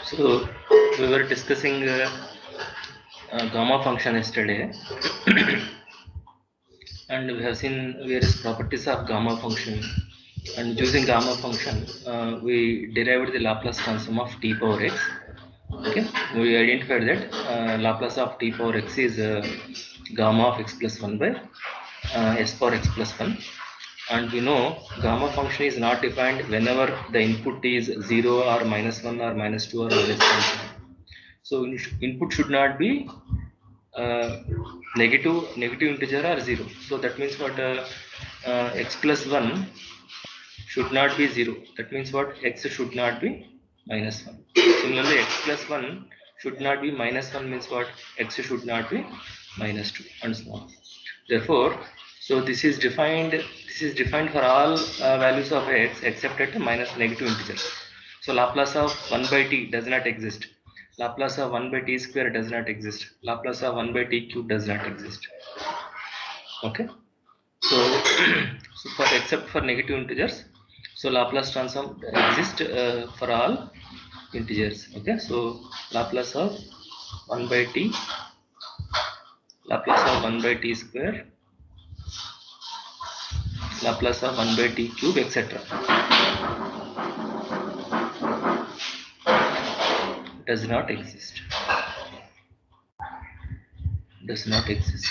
So we were discussing gamma function yesterday, and we have seen various properties of gamma function. And using gamma function, we derived the Laplace transform of t power x. Okay, we identified that Laplace of t power x is gamma of x plus 1 by s power x plus 1. And we know gamma function is not defined whenever the input is 0 or minus 1 or minus 2 or minus 1. So input should not be negative integer or 0. So that means what, x plus 1 should not be 0. That means what, x should not be minus 1. Similarly, x plus 1 should not be minus 1 means what, x should not be minus 2, and so on. Therefore, so this is defined for all values of x except at minus negative integer. So Laplace of 1 by t does not exist. Laplace of 1 by t square does not exist. Laplace of 1 by t cube does not exist. Okay. So, so for except for negative integers, so Laplace transform exists for all integers. Okay. So Laplace of 1 by t, Laplace of 1 by t square, Laplace of 1 by t cube, etc. does not exist. Does not exist.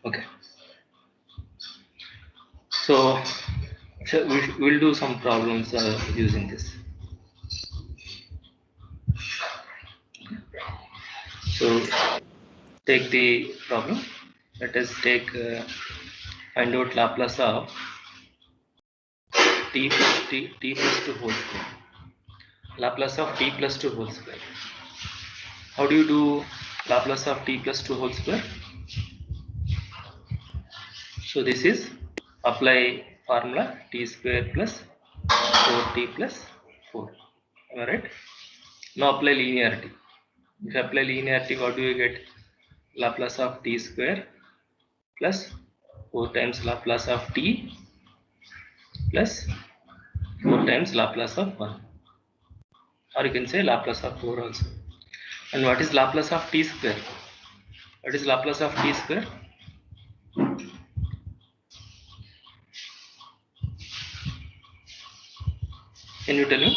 Okay. So we'll do some problems using this. So take the problem. Let us take find out Laplace of t plus 2 whole square. Laplace of t plus 2 whole square. How do you do Laplace of t plus 2 whole square? So this is apply formula t square plus 4t plus 4. Am I right? Now apply linearity. If you apply linearity, what do you get? Laplace of t square plus 4 times Laplace of t plus 4 times Laplace of 1. Or you can say Laplace of 4 also. And what is Laplace of t square? What is Laplace of t square? Can you tell me?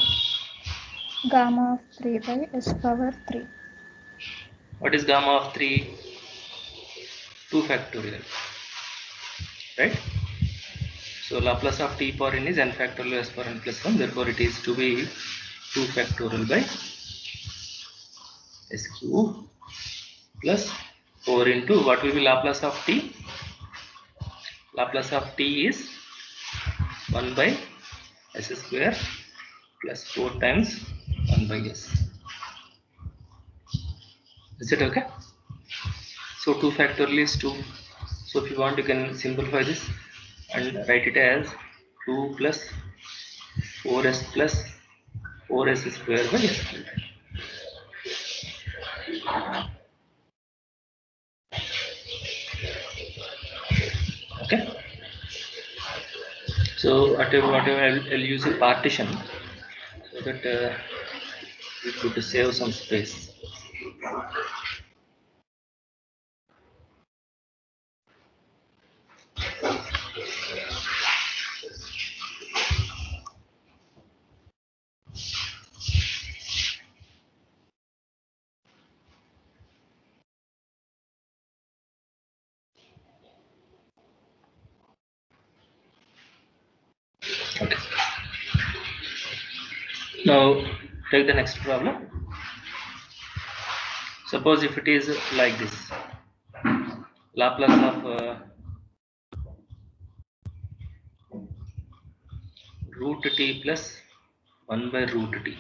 Gamma of 3 by s power 3. What is gamma of 3? 2 factorial. Right? So Laplace of t power n is n factorial s power n plus 1. Therefore, it is to be 2 factorial by s cube plus 4 into what will be Laplace of t? Laplace of t is 1 by s square plus 4 times 1 by s. Is it okay? So 2 factorial is 2. So if you want, you can simplify this and write it as 2 plus 4s plus 4s square by s cube. Okay. So whatever I'll use a partition so that we could save some space. Okay. Now take the next problem. Suppose if it is like this, Laplace of root t plus 1 by root t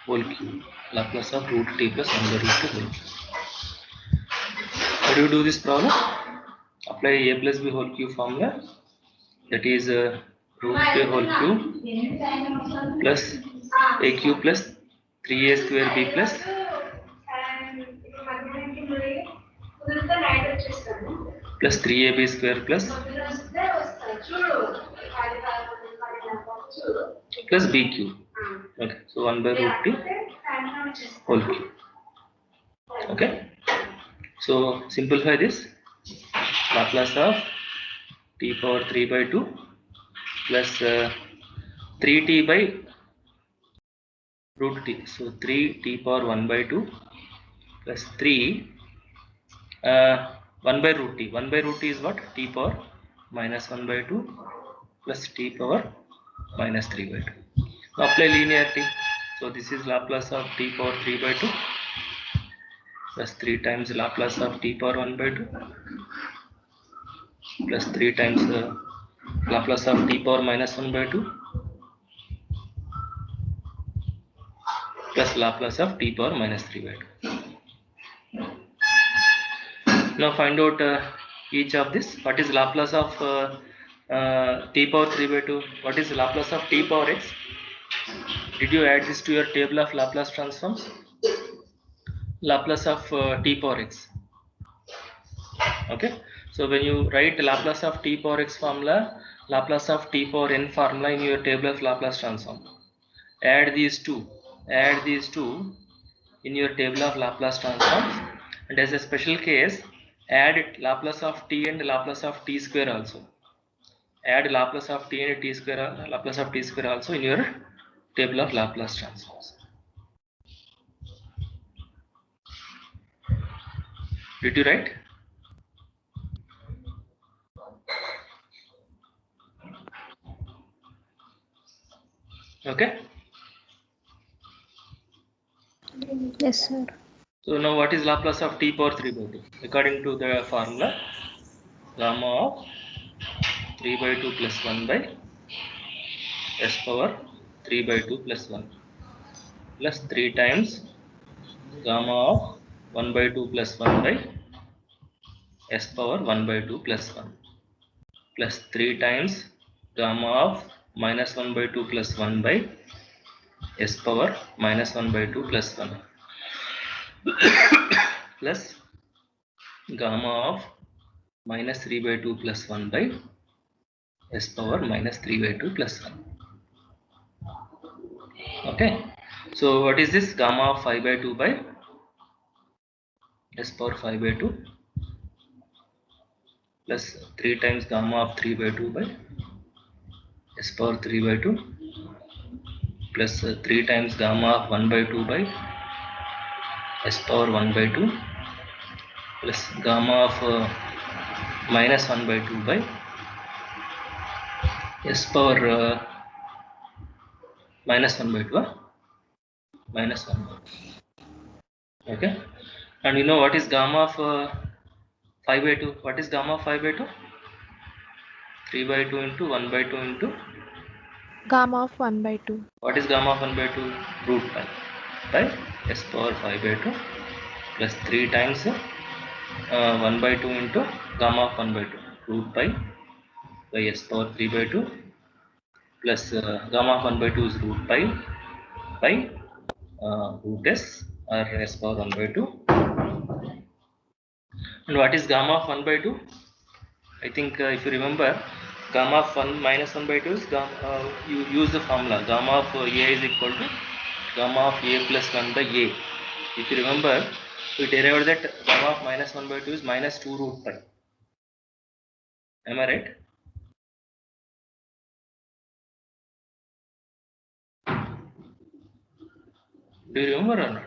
whole cube. Laplace of root t plus 1 by root t whole cube. How do you do this problem? Apply a plus b whole cube formula. That is root square whole cube plus a cube plus 3a square b plus plus 3ab square plus b cube. Okay, so 1 by root t whole cube. Okay, so simplify this. Laplace of t power 3 by 2 plus 3t by root t. So 3t power 1 by 2 plus 3 1 by root t. 1 by root t is what? T power minus 1 by 2 plus t power minus 3 by 2. Now apply linearity. So this is Laplace of t power 3 by 2 plus 3 times Laplace of t power 1 by 2 plus 3 times Laplace of t power minus 1 by 2 plus Laplace of t power minus 3 by 2. Now find out each of this. What is Laplace of t power 3 by 2? What is Laplace of t power x? Did you add this to your table of Laplace transforms? Laplace of t power x. Okay, so when you write Laplace of t power x formula, Laplace of t power n formula in your table of Laplace transform, add these two in your table of Laplace transforms, and as a special case add Laplace of t and Laplace of t square also. Add Laplace of t and t square, Laplace of t square also in your table of Laplace transforms. Did you write? Okay. Yes, sir. So now what is Laplace of t power 3 by 2? According to the formula, gamma of 3 by 2 plus 1 by s power 3 by 2 plus 1 plus 3 times gamma of 1 by 2 plus 1 by s power 1 by 2 plus 1 plus 3 times gamma of minus 1 by 2 plus 1 by s power minus 1 by 2 plus 1 plus gamma of minus 3 by 2 plus 1 by s power minus 3 by 2 plus 1. Okay, so what is this? Gamma of 5 by 2 by s power 5 by 2 plus 3 times gamma of 3 by 2 by s power 3 by 2 plus 3 times gamma of 1 by 2 by s power 1 by 2 plus gamma of minus 1 by 2 by s power minus 1 by 2 minus 1 by 2. Okay, and you know what is gamma of 5 by 2? What is gamma of 5 by 2? 3 by 2 into 1 by 2 into Gamma of 1 by 2. what is gamma of 1 by 2? Root pi by s power 5 by 2 plus 3 times 1 by 2 into gamma of 1 by 2 root pi by s power 3 by 2 plus gamma of 1 by 2 is root pi by root s or s power 1 by 2. And what is gamma of 1 by 2? I think if you remember, gamma of 1 minus 1 by 2 is you use the formula gamma of a is equal to gamma of a plus 1 by a. If you remember, we derived that gamma of minus 1 by 2 is minus 2 root pi. Am I right? Do you remember or not?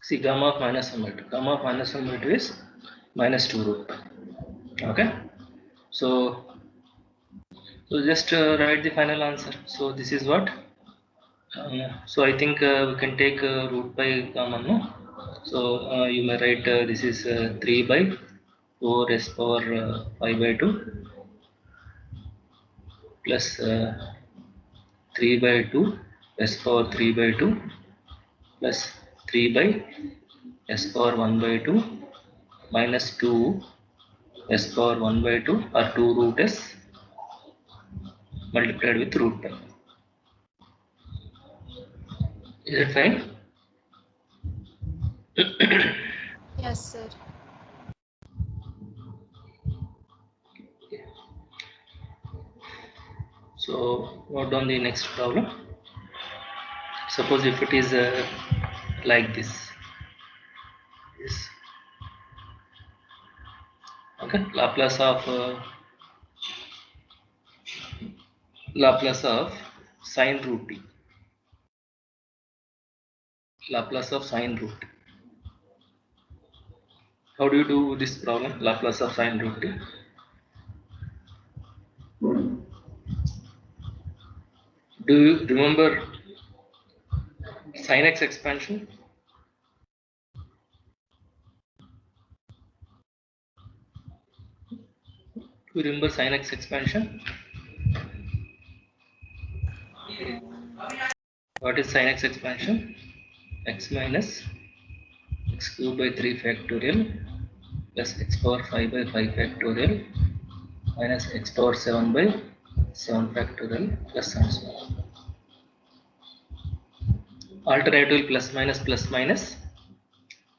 See, gamma of minus 1 by 2. Gamma of minus 1 by 2 is minus 2 root pi. Okay. So just write the final answer. So this is what? So I think we can take root pi common, no? So you may write this is 3 by 4 s power 5 by 2 plus 3 by 2 s power 3 by 2 plus 3 by s power 1 by 2 minus 2 s power 1 by 2 or 2 root s multiplied with root pi. Is it fine? Yes, sir. So note down the next problem. Suppose if it is like this. Yes. Okay. Laplace of sine root t. Laplace of sine root t. How do you do this problem? Laplace of sine root t. Do you remember sin x expansion? Do you remember sin x expansion? What is sin x expansion? X minus x cube by 3 factorial plus x power 5 by 5 factorial minus x power 7 by 7 factorial plus and so on. Alternatively plus minus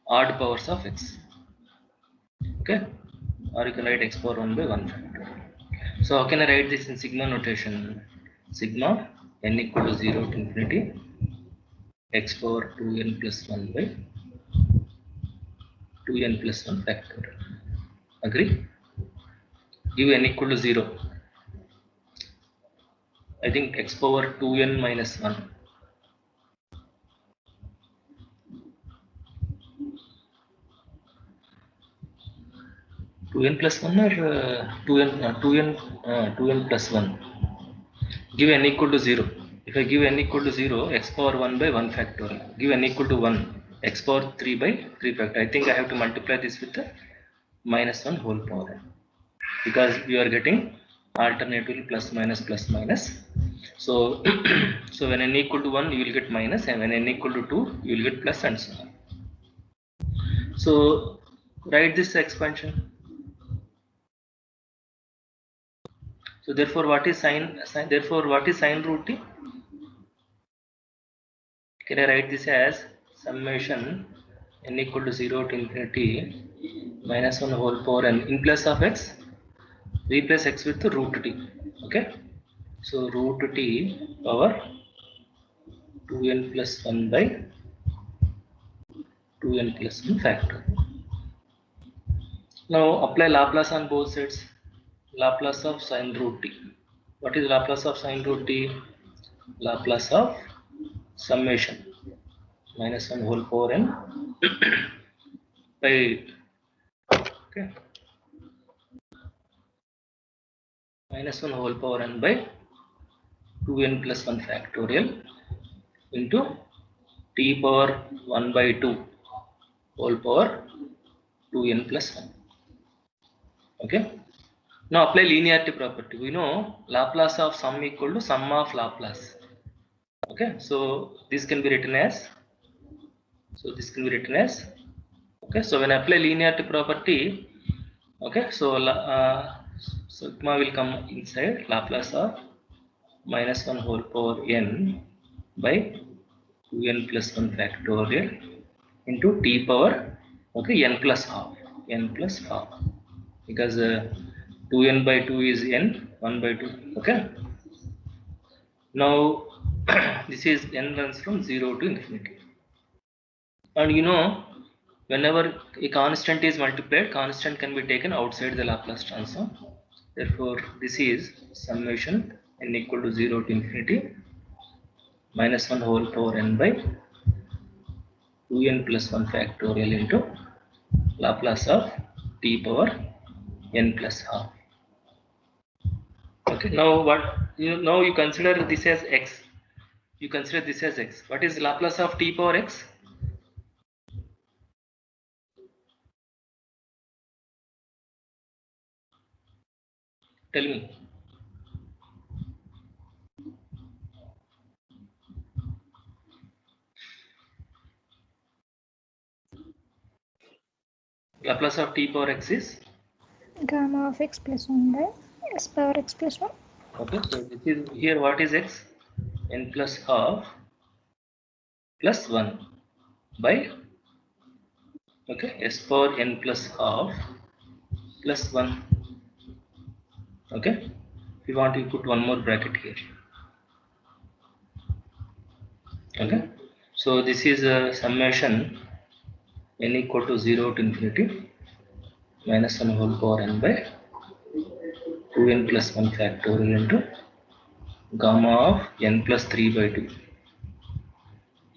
odd powers of x. Okay, or you can write x power 1 by 1 factorial. So how can I write this in sigma notation? Sigma n equal to 0 to infinity x power 2n plus 1 by 2n plus 1 factorial. Agree? Give n equal to 0. I think x power 2n minus 1. 2n plus 1 or 2n plus 1. Give n equal to 0. If I give n equal to 0, x power 1 by 1 factorial. Give n equal to 1, x power 3 by 3 factorial. I think I have to multiply this with the minus 1 whole power n. Because we are getting alternatively plus minus. So, so when n equal to 1, you will get minus, and when n equal to 2, you will get plus and so on. So write this expansion. So therefore, what is sine root t? Can I write this as summation n equal to 0 to infinity minus 1 whole power n. In place of x, replace x with root t. Okay. So root t power 2n plus 1 by 2n plus 1 factor. Now apply Laplace on both sides. Laplace of sine root t. What is Laplace of sine root t? Laplace of summation minus 1 whole power n by, okay, minus 1 whole power n by 2n plus 1 factorial into t power 1 by 2 whole power 2n plus 1. Okay. Now apply linearity property. We know Laplace of sum equal to sum of Laplace. Okay. So this can be written as, okay. So when I apply linearity property, okay. So sigma will come inside Laplace of minus 1 whole power n by 2n plus 1 factorial into t power, okay, n plus half, because 2n by 2 is n, 1 by 2. Okay. Now this is n runs from 0 to infinity, and you know, whenever a constant is multiplied, constant can be taken outside the Laplace transform. Therefore this is summation n equal to 0 to infinity minus 1 whole power n by 2n plus 1 factorial into Laplace of t power n plus half. Okay. Now what now you consider this as x. What is Laplace of t power x? Tell me. Laplace of t power x is Gamma of x plus 1 by s power x plus 1. Okay, so this is here what is x? N plus half plus 1 by, okay, s power n plus half plus 1. Okay, if you want to put one more bracket here. Okay, so this is a summation n equal to 0 to infinity minus 1 whole power n by 2n plus 1 factorial into gamma of n plus 3 by 2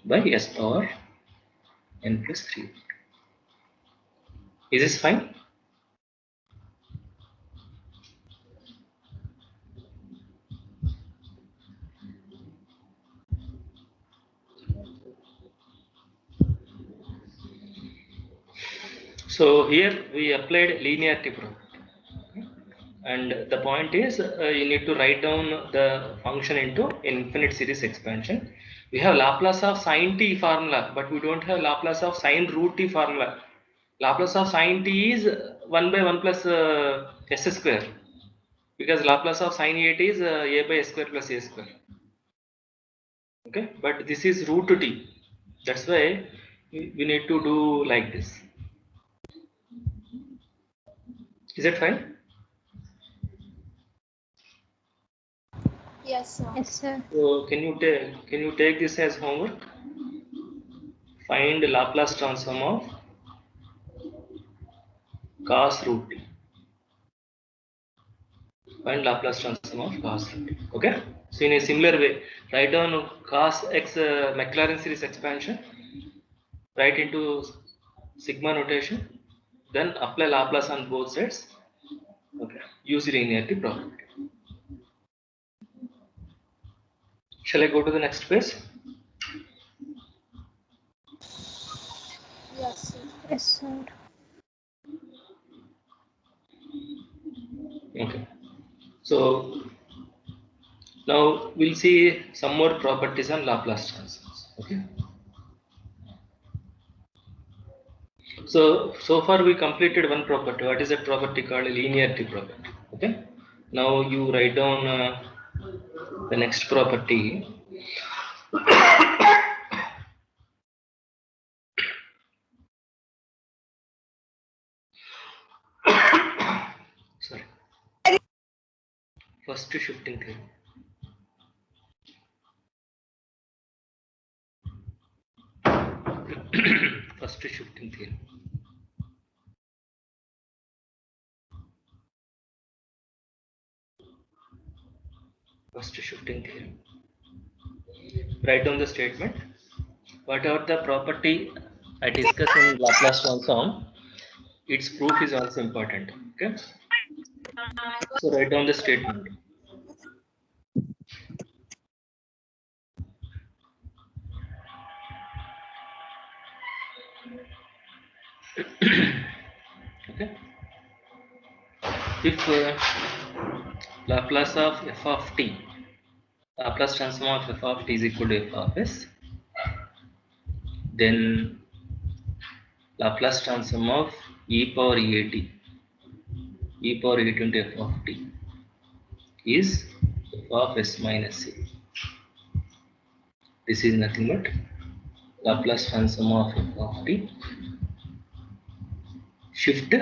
by s power n plus 3. Is this fine? So here we applied linearity property, and the point is you need to write down the function into infinite series expansion. We have Laplace of sine t formula, but we don't have Laplace of sine root t formula. Laplace of sine t is 1 by 1 plus s square, because Laplace of sine a t is a by s square plus a square. Okay, but this is root t. That's why we need to do like this. Is it fine? Yes, sir. Yes, sir. So can you take this as homework? Find Laplace transform of cos root t. Find Laplace transform of cos root t. Okay. So in a similar way, write down cos x Maclaurin series expansion. Write into sigma notation. Then apply Laplace on both sides. Okay. Use linearity property. Shall I go to the next page? Yes, sir. Yes, sir. Okay. So now we'll see some more properties on Laplace transforms. Okay. So far we completed one property. What is that property called? Linearity property. Okay. Now you write down the next property. Sorry. First shifting theorem. First shifting theorem. First shifting theorem. Write down the statement. Whatever the property I discuss in Laplace transform, its proof is also important. Okay. So write down the statement. Okay. If Laplace of f of t, Laplace transform of f of t is equal to f of s, then Laplace transform of e power at, e power at into f of t is f of s minus a. This is nothing but Laplace transform of f of t, shift,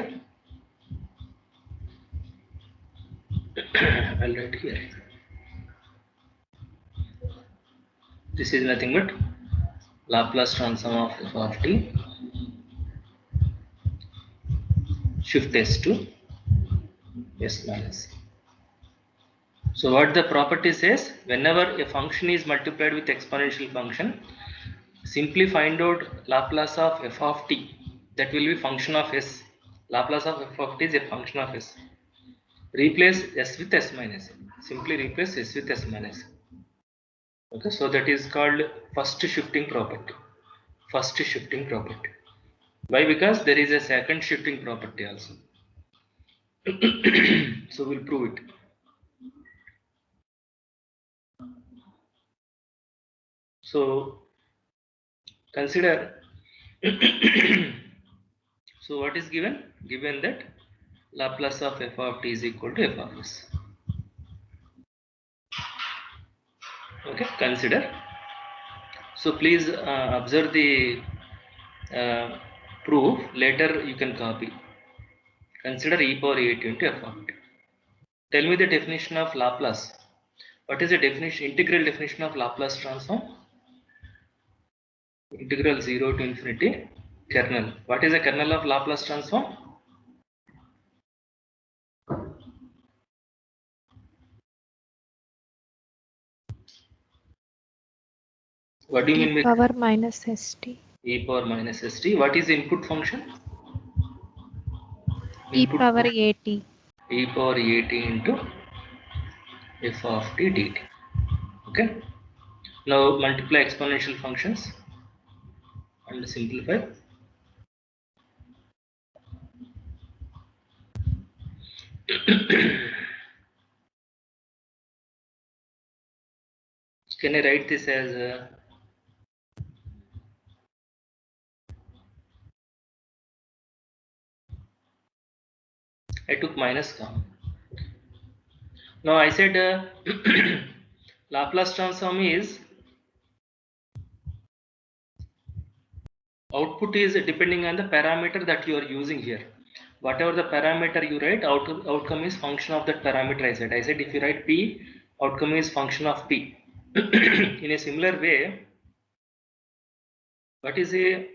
I'll write here. This is nothing but Laplace transform of f of t, shift s to s minus a. So what the property says, whenever a function is multiplied with exponential function, simply find out Laplace of f of t. That will be function of s. Laplace of f of t is a function of s. Replace s with s minus a. Simply replace s with s minus a. Okay, so that is called first shifting property. First shifting property. Why? Because there is a second shifting property also. So we'll prove it. So consider. So what is given? Given that Laplace of f of t is equal to f of s. Okay, consider. So please observe the proof. Later you can copy. Consider e power a t into f of t. Tell me the definition of Laplace. What is the definition? Integral definition of Laplace transform? Integral 0 to infinity kernel. What is the kernel of Laplace transform? What do you mean by Power minus st. e power minus st? What is the input function? E power at. E power at into f of t dt. Okay. Now multiply exponential functions and simplify. Can I write this as I took minus common. Now I said Laplace transform is output is depending on the parameter that you are using here. Whatever the parameter you write, outcome is function of that parameter. I said if you write p, outcome is function of p. In a similar way, what is a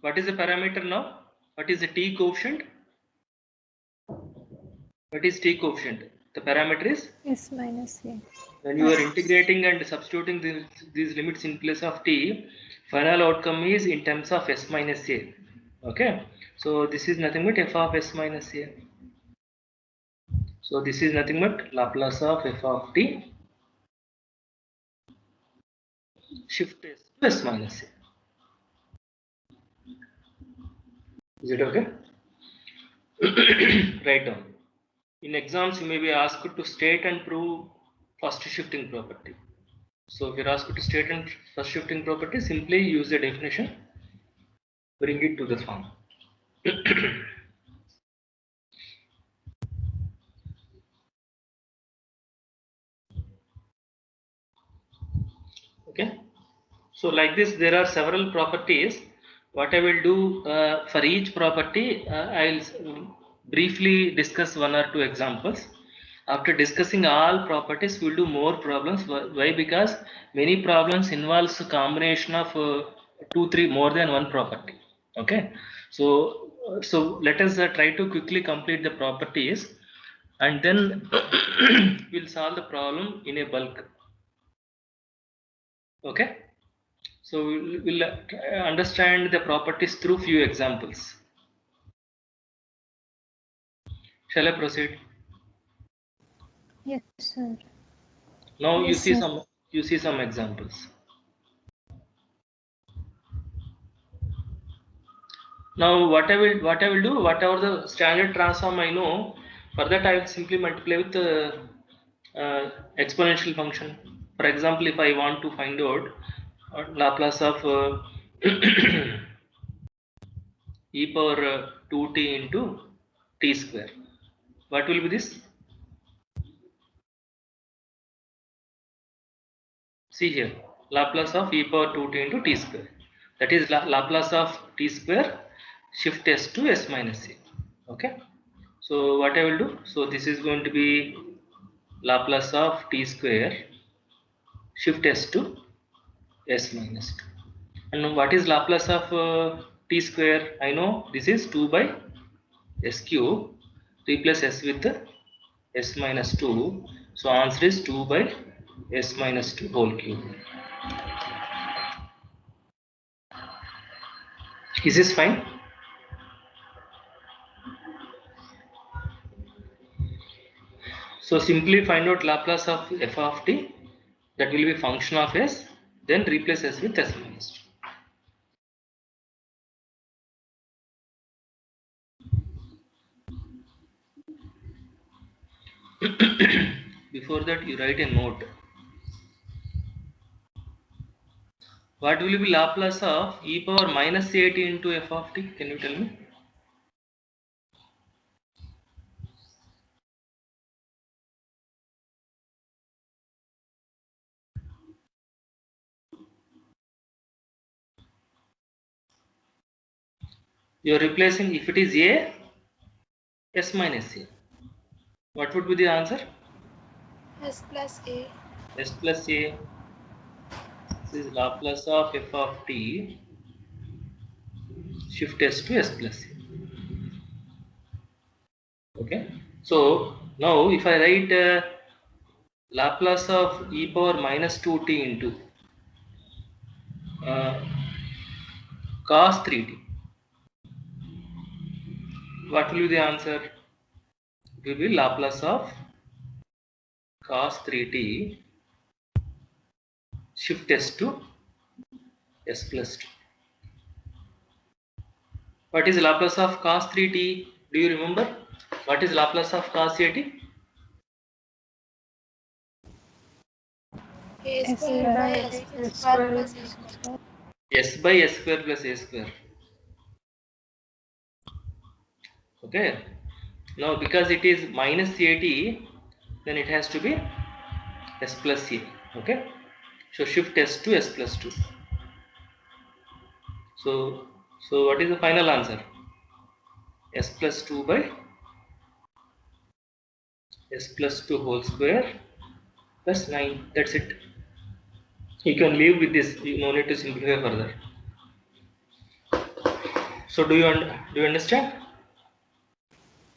what is the parameter now? What is the t coefficient? What is t coefficient? The parameter is S minus a. when you are integrating and substituting these limits in place of t, final outcome is in terms of s minus a. Okay, so this is nothing but f of s minus a. So this is nothing but Laplace of f of t shift s to s minus a. Is it okay? Write down. In exams, you may be asked to state and prove first shifting property. So if you're asked to state and first shifting property, simply use the definition, bring it to the form. Okay. So like this, there are several properties. What I will do for each property, I'll briefly discuss one or two examples. After discussing all properties, we'll do more problems. Why? Because many problems involves a combination of more than one property. Okay. So let us try to quickly complete the properties, and then we'll solve the problem in a bulk. Okay. So we'll understand the properties through few examples. Shall I proceed? Yes, sir. Now Yes, sir. you see some examples. Now what I will do, whatever the standard transform I know, for that I will simply multiply with the exponential function. For example, if I want to find out Laplace of e power 2t into t square, what will be this? See here, Laplace of e power 2t into t square. That is Laplace of t square shift s to s minus a. Okay. So what I will do? So this is going to be Laplace of t square shift s to s minus 2. And what is Laplace of t square? I know this is 2 by s cube. Replace s with s minus 2. So answer is 2 by s minus 2 whole cube. Is this fine? So simply find out Laplace of f of t, that will be function of s, then replace s with s minus 2. Before that you write a note. What will be Laplace of e power minus at into f of t? Can you tell me? You are replacing, if it is a, s minus a. What would be the answer? S plus A. S plus a. This is Laplace of f of t. Shift s to s plus a. Okay. So now if I write Laplace of e power minus 2t into uh, cos 3t, what will be the answer? It will be Laplace of cos 3t shift s to s plus 2. What is Laplace of cos 3t? Do you remember? What is Laplace of cos 3t? A S square by by S S square square plus A plus square. S by s square plus a square. Okay. Now because it is minus 80, then it has to be s plus a. Okay. So shift s to s plus 2. So what is the final answer? S plus 2 by s plus 2 whole square plus 9. That's it. You can leave with this. You no need to simplify further. So do you understand?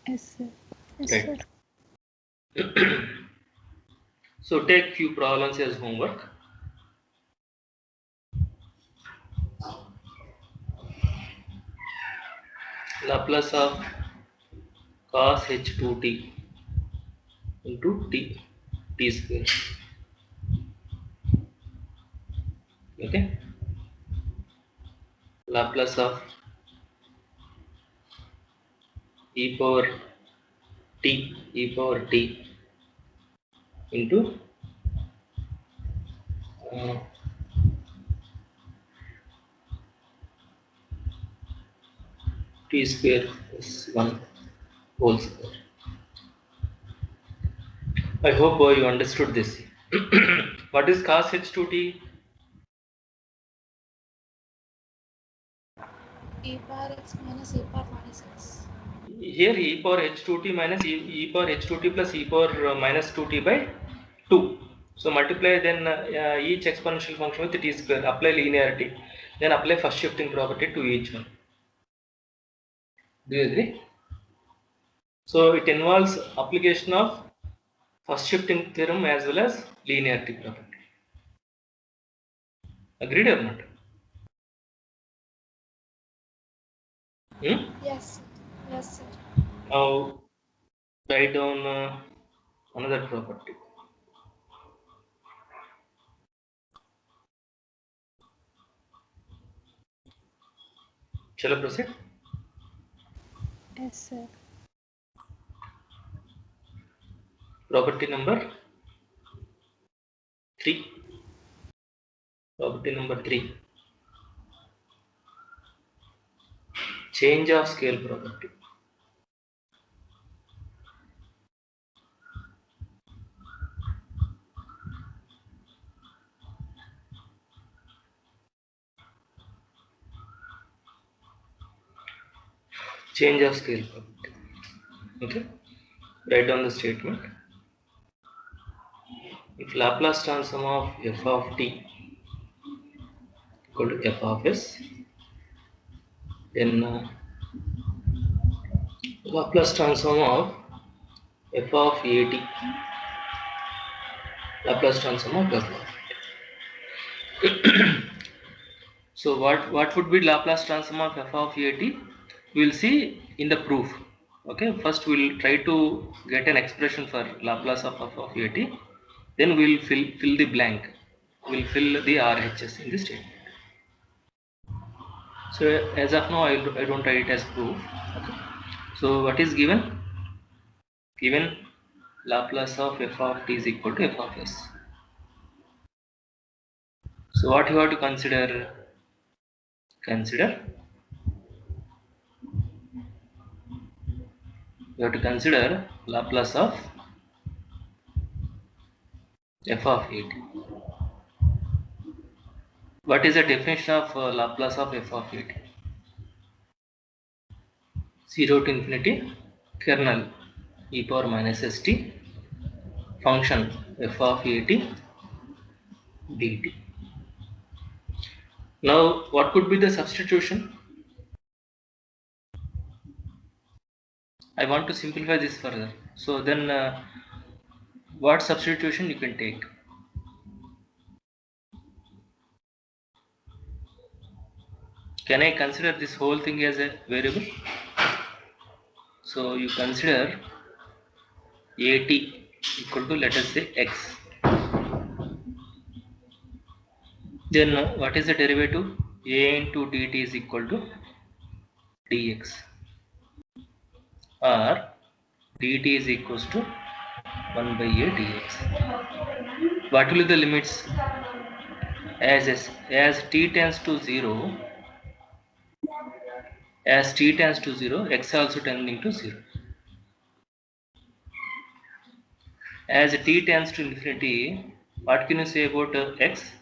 Yes, sir. yes, sir. Right. So take few problems as homework. Laplace of cos h2t into t square. Okay. Laplace of e power t into uh, t square plus 1 whole square. I hope you understood this. What is cos h2t? E power x minus E power minus x. Here e power h2t minus e power h2t plus e power minus 2t by 2. So multiply then each exponential function with t square. Apply linearity. Then apply first shifting property to each one. Do you agree? So it involves application of first shifting theorem as well as linearity property. Agreed or not? Yes. Yes, sir. Now write down another property. Shall I proceed? Yes, sir. Property number 3. Property number 3. Change of scale property. Change of scale property. Okay. Write down the statement. If Laplace transform of f of t equal to f of s, then Laplace transform of f of at, Laplace transform of f of at. So what would be Laplace transform of f of at? We will see in the proof. Okay, first we will try to get an expression for Laplace of f of at. Then we will fill the blank. We will fill the RHS in the statement. So as of now, I don't write it as proof. Okay. So what is given? Given Laplace of f of t is equal to f of s. So what you have to consider? You have to consider Laplace of f of at. What is the definition of Laplace of f of at? 0 to infinity kernel e power minus st function f of at dt. Now what could be the substitution? I want to simplify this further. So then what substitution you can take? Can I consider this whole thing as a variable? So you consider at equal to, let us say, x. Then what is the derivative? A into dt is equal to dx, or dt is equals to 1 by a dx. What will be the limits? As t tends to 0, x also tending to 0. As t tends to infinity, what can you say about x?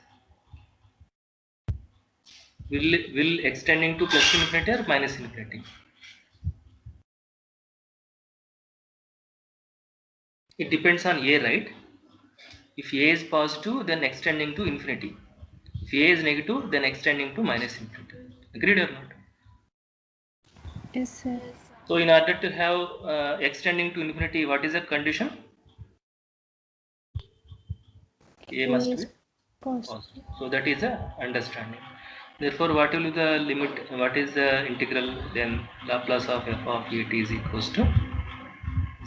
Will x tending to plus infinity or minus infinity? It depends on a, right? If a is positive, then x tending to infinity. If a is negative, then x tending to minus infinity. Agreed or not? Yes, sir. Yes, sir. So in order to have x tending to infinity, what is the condition? A must is be positive. positive. So that is a understanding. Therefore, what will be the limit? What is the integral? Then Laplace of f of a t is equals to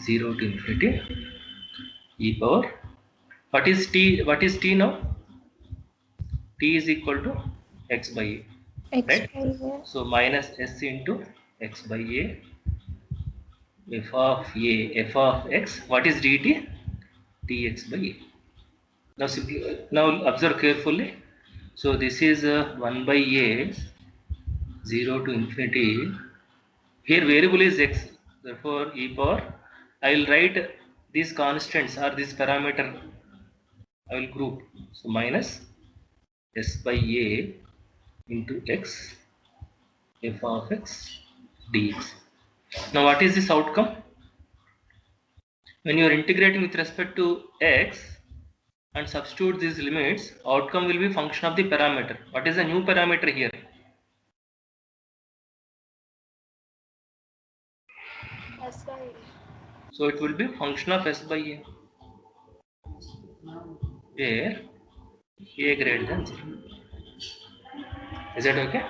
0 to infinity e power. What is t? What is t now? T is equal to x by a, X right? by a. So minus s into x by a, f of x. What is dt? dx by a. Now now observe carefully. So this is 1 by a, 0 to infinity. Here variable is x. Therefore e power. I will write these constants or this parameter. I will group. So minus s by a into x, f of x dx. Now what is this outcome? When you are integrating with respect to x and substitute these limits, outcome will be function of the parameter. What is the new parameter here? S by A. So it will be function of s by a, where a greater than 0. Is that okay?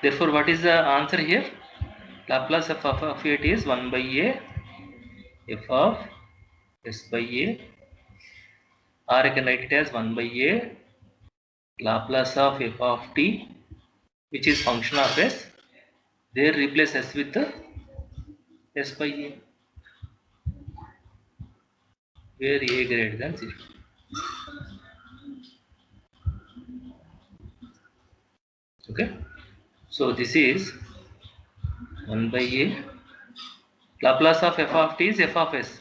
Therefore, what is the answer here? Laplace of it is 1 by a f of s by a, or I can write it as 1 by a Laplace of f of t, which is function of s. There replace s with the s by a, where a greater than 0. Okay. So this is 1 by a Laplace of f of t is f of s.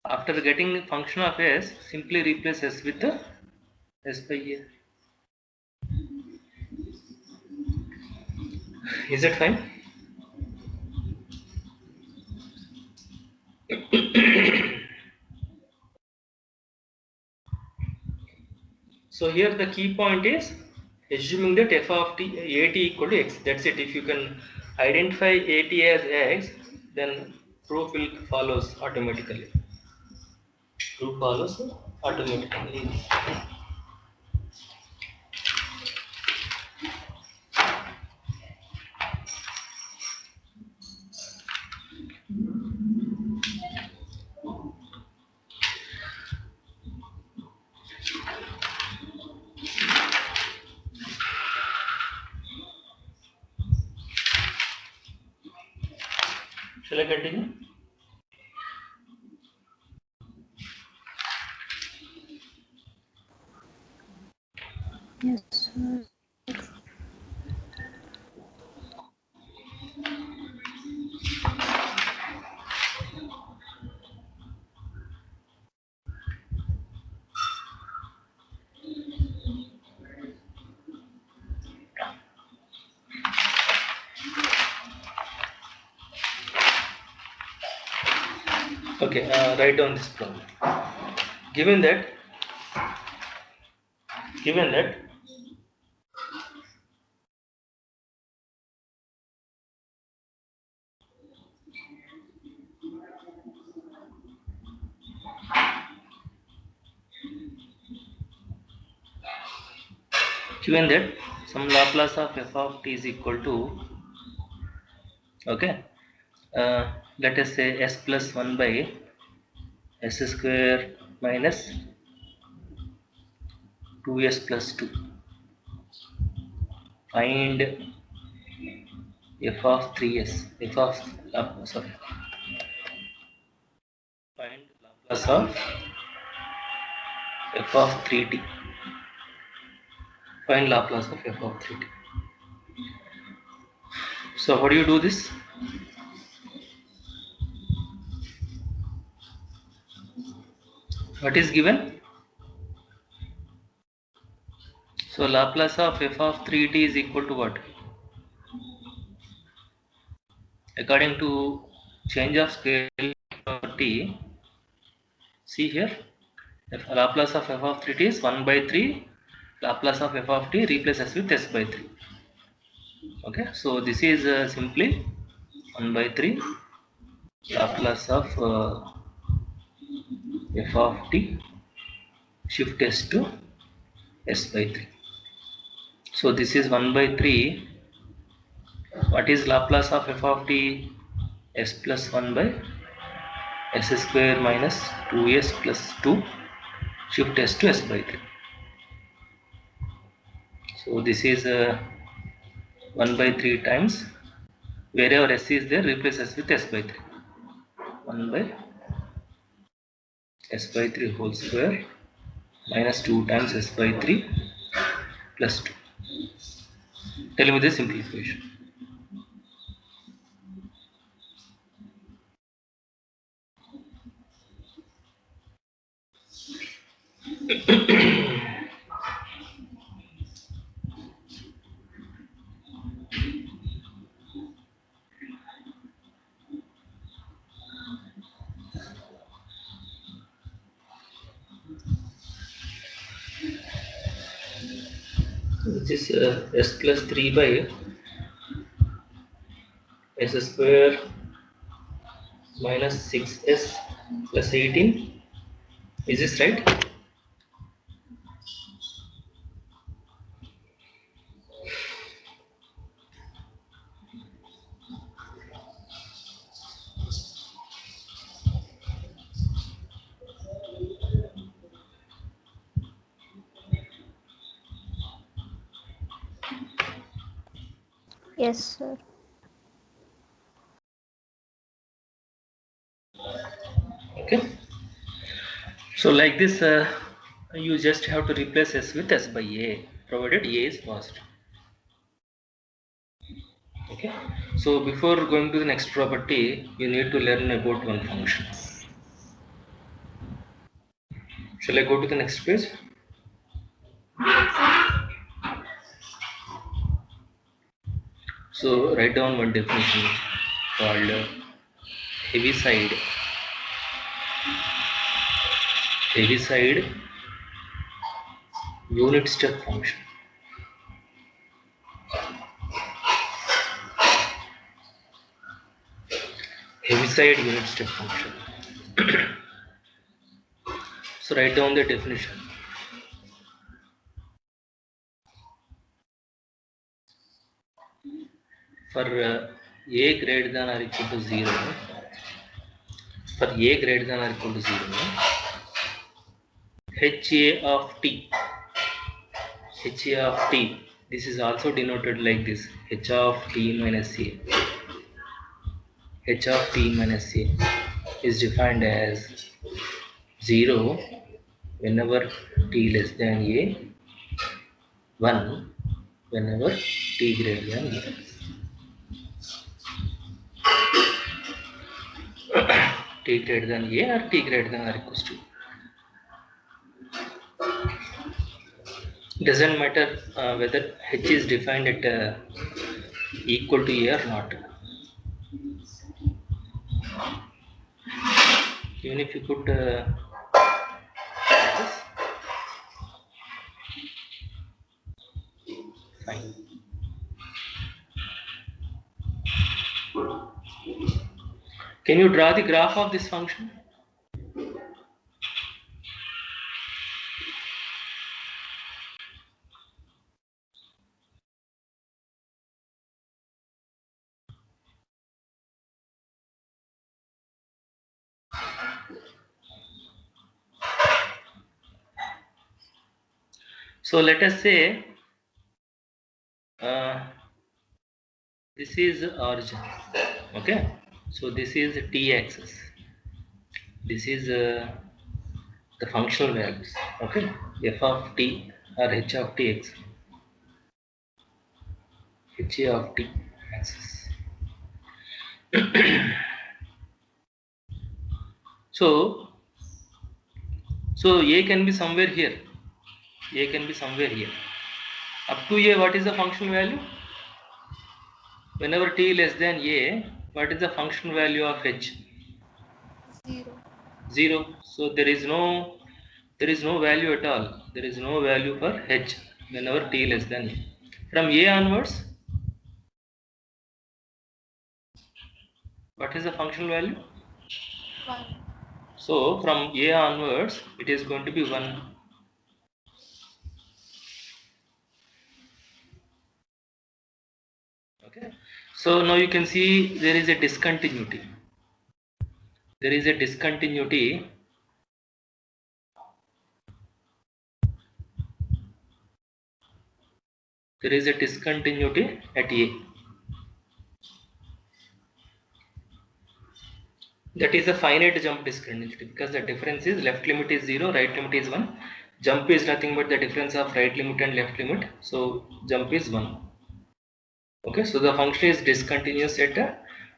After getting function of s, simply replace s with the s by a. Is it fine? So here the key point is assuming that f of t at equal to x. That's it. If you can identify at as x, then proof will follows automatically. Proof follows automatically. Shall I continue? Yes, sir. Okay, write down this problem. Given that some Laplace of f of t is equal to, okay, let us say s plus 1 by s square minus 2s plus 2. Find f of 3s, f of sorry, find Laplace of f of 3t. Find Laplace of f of 3t. So how do you do this? What is given? So Laplace of f of 3t is equal to what? According to change of scale of t, see here, if Laplace of f of 3t is 1 by 3, Laplace of f of t replaces with s by 3. Okay, so this is simply 1 by 3 Laplace of f of t, shift s to s by 3. So this is 1 by 3. What is Laplace of f of t? S plus 1 by s square minus 2s plus 2, shift s to s by 3. So this is 1 by 3 times, wherever s is there, replace s with s by 3. 1 by s by 3 whole square minus 2 times s by 3 plus 2. Tell me the simplification. Which is s plus 3 by s square minus 6s plus 18. Is this right? Yes, sir. Okay. So like this, you just have to replace s with s by a, provided a is positive. Okay. So before going to the next property, you need to learn about one function. Shall I go to the next page? So write down one definition called Heaviside unit step function. Heaviside unit step function. So write down the definition. For a greater than or equal to 0, for a greater than or equal to 0, HA of t, this is also denoted like this, h of t minus a. H of t minus a is defined as 0 whenever t less than a, 1 whenever t greater than a. T greater than a or t greater than or equals to. Doesn't matter whether h is defined at equal to a or not. Even if you put this, fine. Can you draw the graph of this function? So let us say this is origin. Okay, so this is t-axis. This is the functional values. Okay, f of t or h of t x, h of t axis. So a can be somewhere here. A can be somewhere here. Up to a, what is the functional value? Whenever t less than a, what is the functional value of h? 0. 0. So there is no value at all. There is no value for h whenever t less than a. From a onwards, what is the functional value? 1. So from a onwards, it is going to be 1. Okay. So now you can see there is a discontinuity. There is a discontinuity. There is a discontinuity at a. That is a finite jump discontinuity, because the difference is left limit is 0, right limit is 1. Jump is nothing but the difference of right limit and left limit. So jump is 1. Okay, so the function is discontinuous at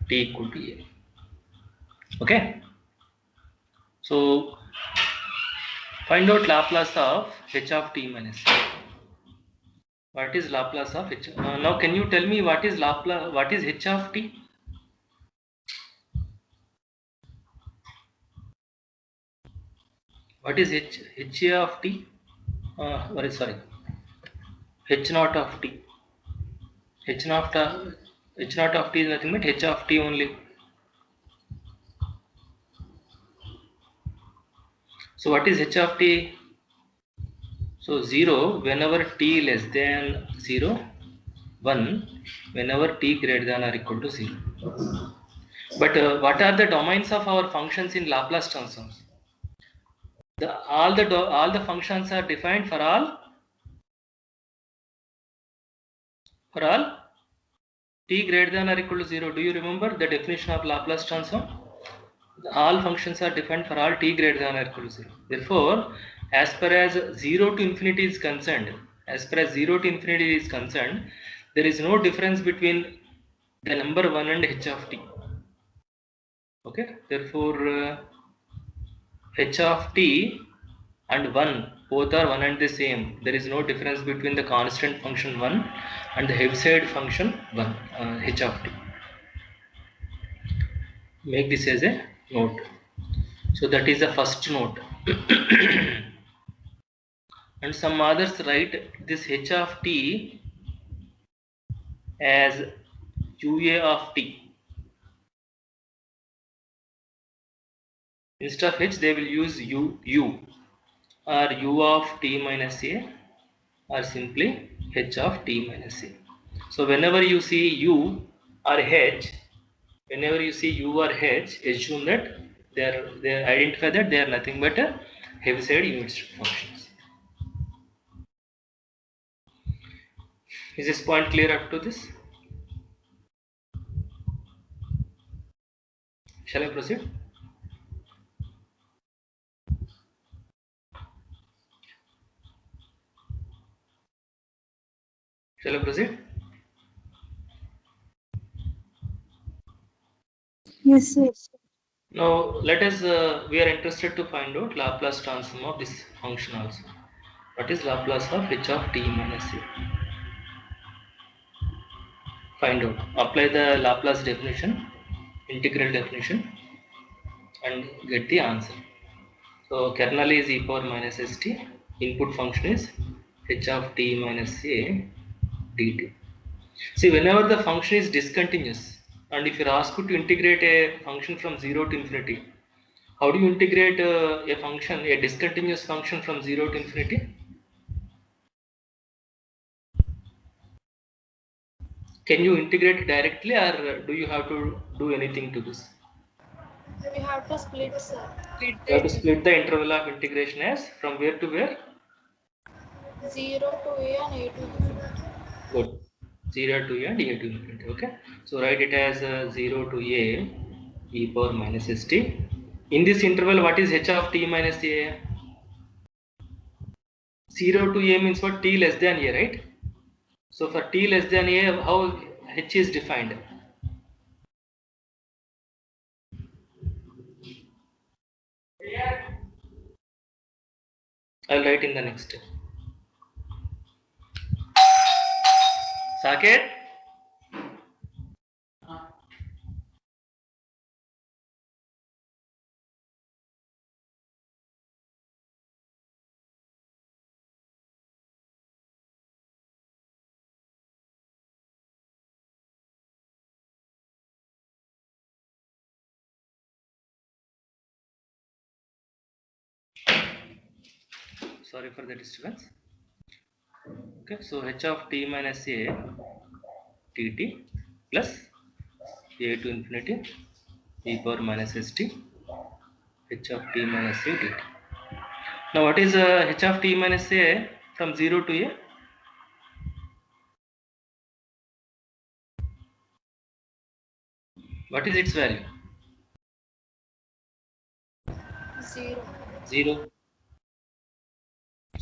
t equal to a. Okay, so find out Laplace of h of t minus a. What is Laplace of h? Now can you tell me what is Laplace? What is h of t? What is h a of t? Sorry, h naught of t. H naught of t is nothing but h of t only. So what is h of t? So 0 whenever t less than 0, 1 whenever t greater than or equal to 0. But what are the domains of our functions in Laplace transforms? All the functions are defined for all t greater than or equal to 0. Do you remember the definition of Laplace transform? All functions are defined for all t greater than or equal to 0. Therefore, as far as 0 to infinity is concerned, there is no difference between the number 1 and h of t. Okay, therefore h of t and 1 both are one and the same. There is no difference between the constant function 1 and the Heaviside function 1, h of t. Make this as a note. So that is the first note. And some others write this h of t as ua of t. Instead of h, they will use u or u of t minus a, or simply h of t minus a. So whenever you see u or h, assume that they identify that they are nothing but a Heaviside unit functions. Is this point clear up to this? Shall I proceed? Shall I proceed? Yes, yes. Now let us, we are interested to find out Laplace transform of this function also. What is Laplace of h of t minus a? Find out. Apply the Laplace definition, integral definition, and get the answer. So kernel is e power minus st. Input function is h of t minus a dt. See, whenever the function is discontinuous, and if you're asked to integrate a function from 0 to infinity, how do you integrate a function, a discontinuous function from 0 to infinity? Can you integrate directly, or do you have to do anything to this? We have to split, sir. You have to split the interval of integration as from where to where? 0 to a and a to infinity. Good. 0 to a and a to infinity. Okay. So write it as 0 to a e power minus st. In this interval, what is h of t minus a? 0 to a means what? T less than a, right? So for t less than a, how h is defined? I'll write in the next step. Saket? Sorry for the disturbance. Okay, so h of t minus a dt plus a to infinity e power minus st h of t minus a dt. Now what is h of t minus a from 0 to a? What is its value? 0. 0.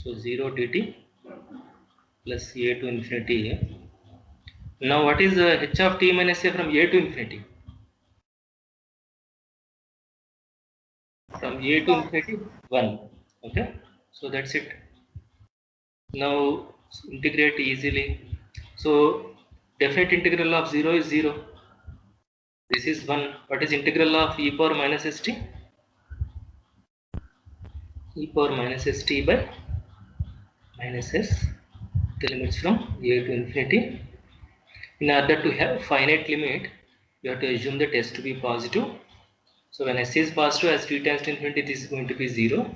So 0 dt plus a to infinity a. Now what is h of t minus a from a to infinity? From a to 1. infinity 1. Okay, so that's it. Now integrate easily. So definite integral of 0 is 0. This is 1. What is integral of e power minus st? E power minus st by minus s. The limits from a to infinity. In order to have finite limit, you have to assume the test to be positive. So when s is positive, as t tends to infinity, this is going to be 0.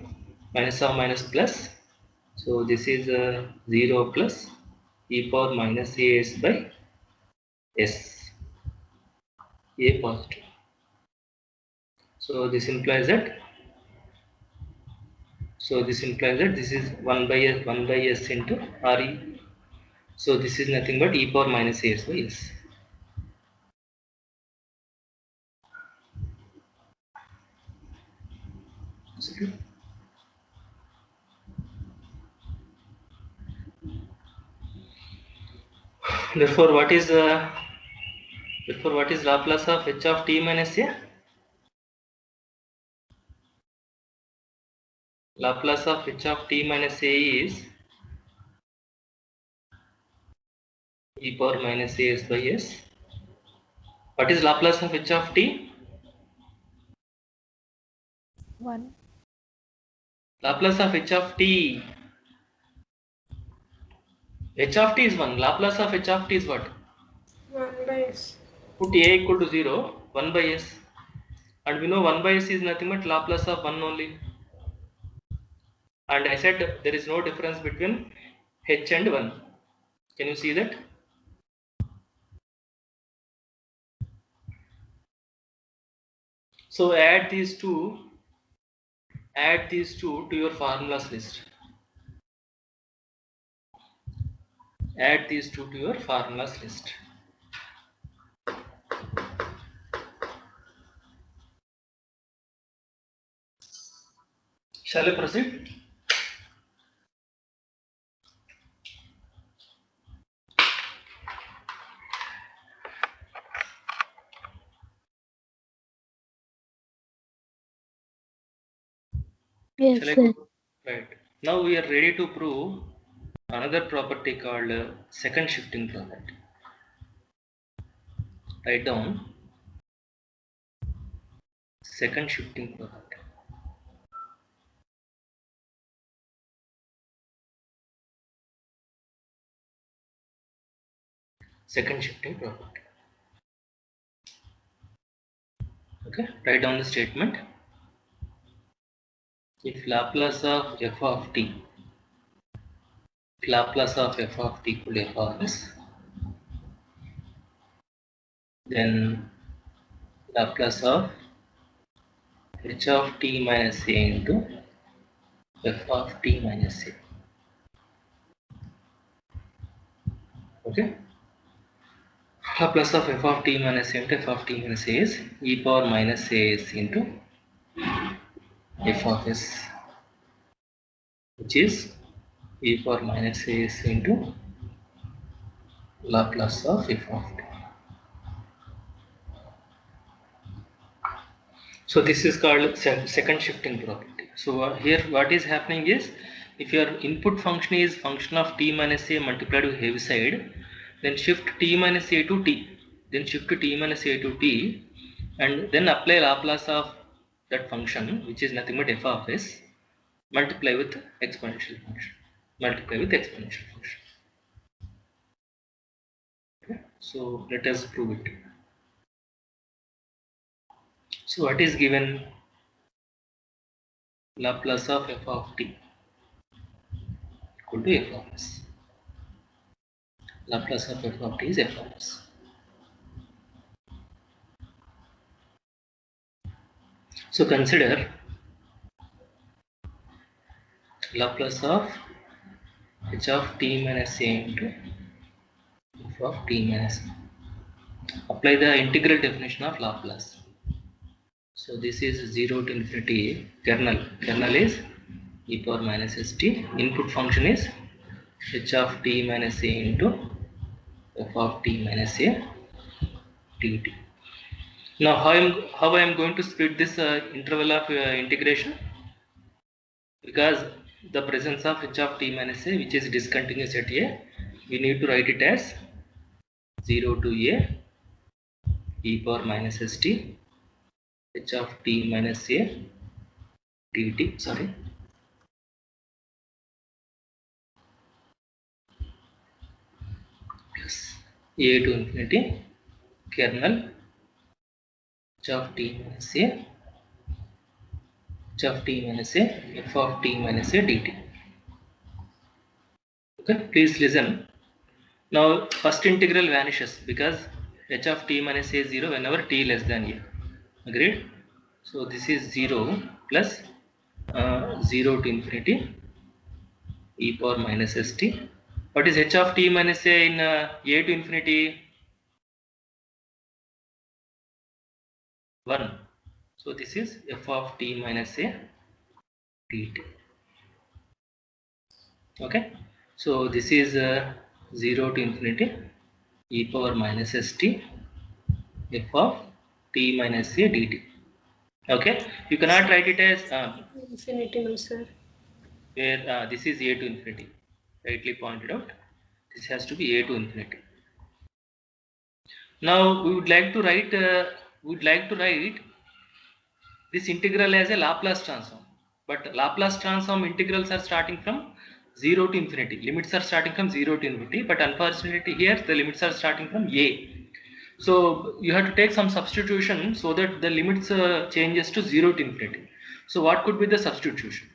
Minus or minus plus. So this is 0 plus e power minus as by s. A positive. So this implies that. So this implies that this is 1 by s into re. So this is nothing but e power minus as by s. Therefore, what is Laplace of h of t minus a? Laplace of h of t minus a is e power minus as by s. What is Laplace of h of t? 1. Laplace of h of t. H of t is 1. Laplace of h of t is what? 1 by s. Put a equal to 0, 1 by s. And we know 1 by s is nothing but Laplace of 1 only. And I said there is no difference between h and 1. Can you see that? So add these two to your formulas list. Add these two to your formulas list. Shall I proceed? Yes, Shall I sir. go? Right. Now we are ready to prove another property called second shifting property. Write down second shifting property. Second shifting property. Okay, write down the statement. If Laplace of f of t, Laplace of f of t equal to f of s, then Laplace of h of t minus a into f of t minus a. Okay, Laplace of f of t minus a into f of t minus a is e power minus a s into f of s, which is e power minus a s into Laplace of f of t. So this is called second shifting property. So here what is happening is, if your input function is function of t minus a multiplied with heavy side, then shift t minus a to t, then shift t minus a to t, and then apply Laplace of that function, which is nothing but f of s, multiply with exponential function, multiply with exponential function. Okay. So let us prove it. So what is given? Laplace of f of t equal to f of s. Laplace of f of t is f of s. So consider Laplace of h of t minus a into f of t minus a. Apply the integral definition of Laplace. So this is 0 to infinity kernel. Kernel is e power minus st. Input function is h of t minus a into f of t minus a dt. Now how I am going to split this interval of integration? Because the presence of h of t minus a, which is discontinuous at a, we need to write it as 0 to a e power minus st h of t minus a dt, sorry, plus a to infinity kernel h of t minus a h of t minus a f of t minus a dt. Okay, please listen. Now first integral vanishes because h of t minus a is 0 whenever t less than a. Agreed? So this is 0 plus 0 to infinity e power minus st. What is h of t minus a in a to infinity? 1. So this is f of t minus a dt. Okay. So this is 0 to infinity e power minus st f of t minus a dt. Okay. You cannot write it as Infinity, no sir. where this is a to infinity. Rightly pointed out. This has to be a to infinity. Now we would like to write this integral as a Laplace transform, but Laplace transform integrals are starting from 0 to infinity. Limits are starting from 0 to infinity, but unfortunately here the limits are starting from a. So you have to take some substitution so that the limits changes to 0 to infinity. So what could be the substitution?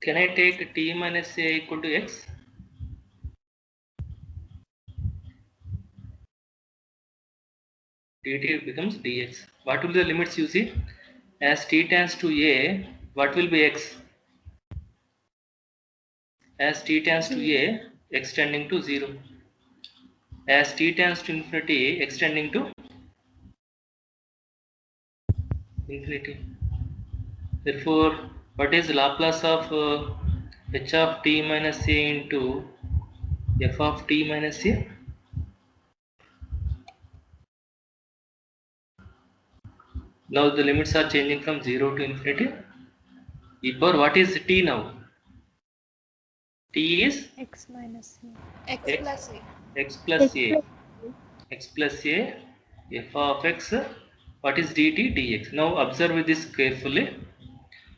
Can I take t minus a equal to x? Dt becomes dx. What will be the limits you see? As t tends to a, what will be x? As t tends to a, extending to 0. As t tends to infinity, extending to infinity. Therefore, what is Laplace of h of t minus a into f of t minus a? Now the limits are changing from 0 to infinity. E power, what is t now? T t is X minus A. X plus A. x plus a, x plus a, f of x, what is dt dx. Now observe this carefully.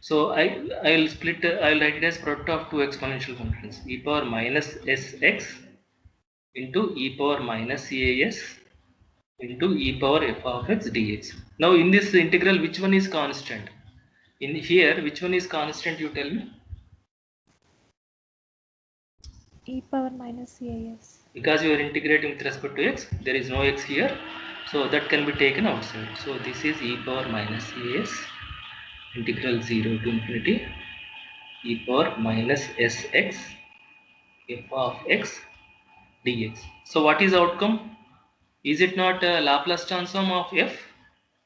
So I'll split, I'll write it as product of two exponential functions, e power minus sx into e power minus as into e power f of x dx. Now in this integral, which one is constant? In here, which one is constant, you tell me? E power minus CAS. Because you are integrating with respect to x, there is no x here, so that can be taken outside. So this is e power minus as integral 0 to infinity e power minus sx f of x dx. So what is outcome? Is it not a Laplace transform of f?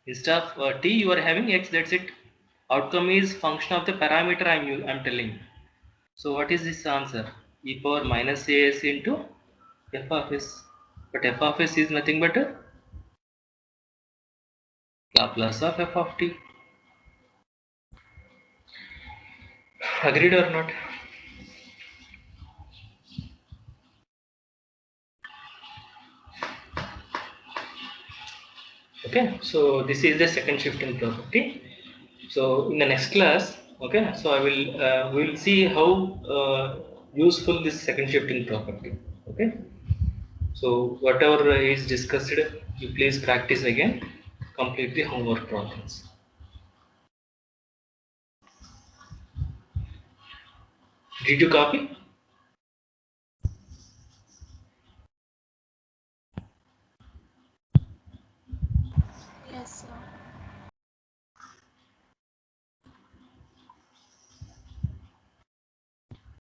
Instead of t, you are having x, that's it. Outcome is function of the parameter I'm telling. So what is this answer? E power minus as into f of s. But f of s is nothing but a Laplace of f of t. Agreed or not? Okay, so this is the second shifting property. So in the next class, okay, so I will we will see how useful this second shifting property. Okay, so whatever is discussed, you please practice again, complete the homework problems. Did you copy?